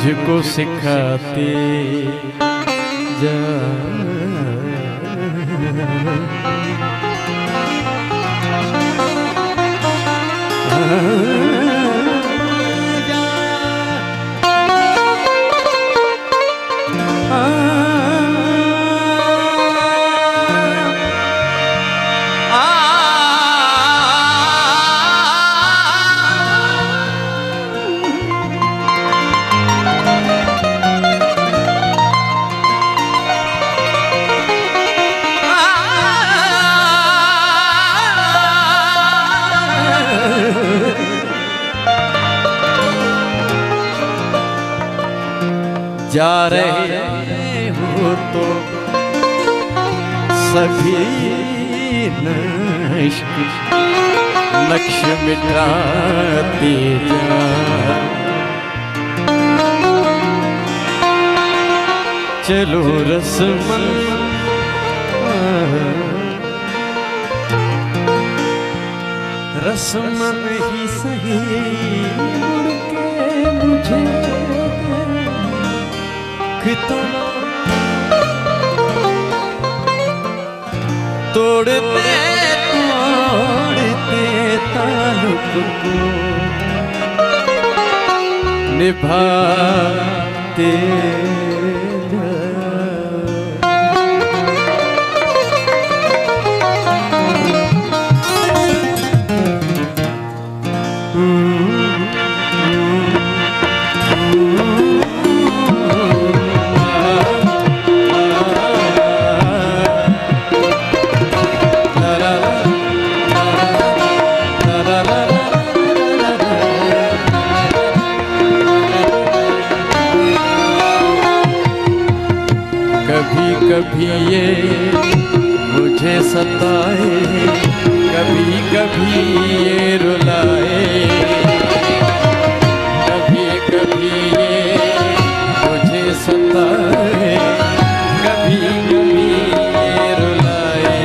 मुझको सिखाते जा। जा रहे हो तो सभी नक्श मिटाते जा। चलो रस्मन रस्मन ही सही मुड़ के मुझे तोड़ते तोड़ते ताल्लुक को निभाते कभी ये मुझे सताए, कभी कभी ये रुलाए, कभी कभी ये मुझे सताए, कभी कभी ये रुलाए।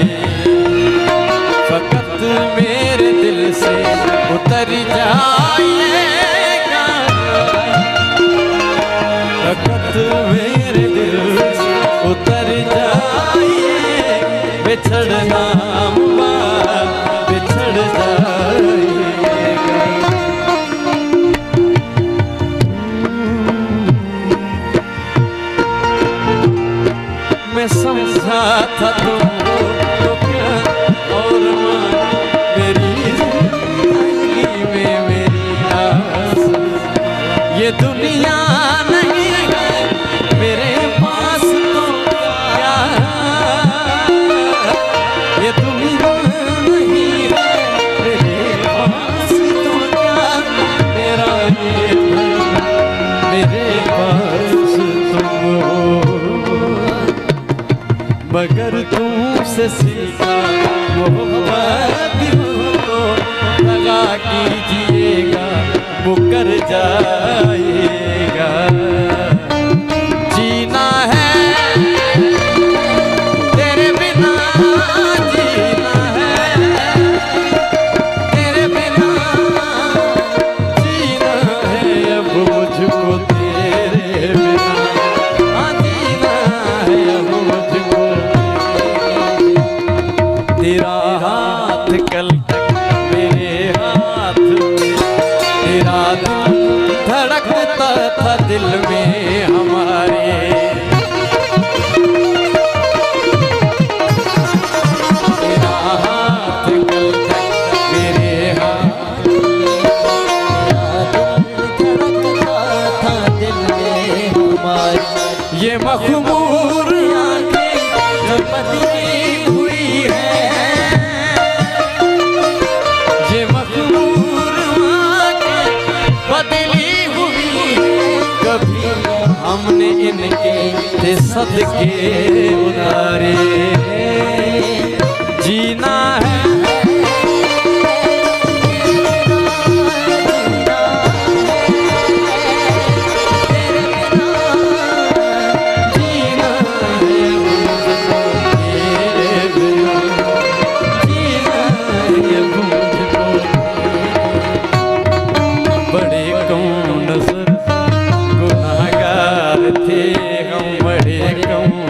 फकत मेरे दिल से उतर जाएगा, फकत मेरे दिल से उतर जाइए, बिछड़ना बिछड़ जाइएगा। मैं समझा था तुमको तो क्या और मेरी जिंदगी में मेरी आस, ये दुनिया नहीं है मेरे पास तो क्या, ये दुनिया नहीं है मेरे पास तो क्या, मेरा ये मेरे पास तुम हो, मगर तुमसे सीखा मोहब्बत तो लगा कीजिएगा, मुकर जाएगा। जीना है तेरे बिना, जीना है तेरे बिना, जीना है अब मुझको तेरे बिना, जीना है अब मुझको तेरा हाथ कल तक मेरे हाथ में, तेरा दिल धड़कता था दिल में हमारे, तेरा हाथ कल तक मेरे हाथ में, तेरा दिल धड़कता था दिल में हमारे। ये मखमूर आंखें जो बदली हुई है, ये मखमूर आंखें बदली हुई है, कभी हमने इनके सदके उतारे। जीना है बड़े कौन नजर गुनाह कहूँ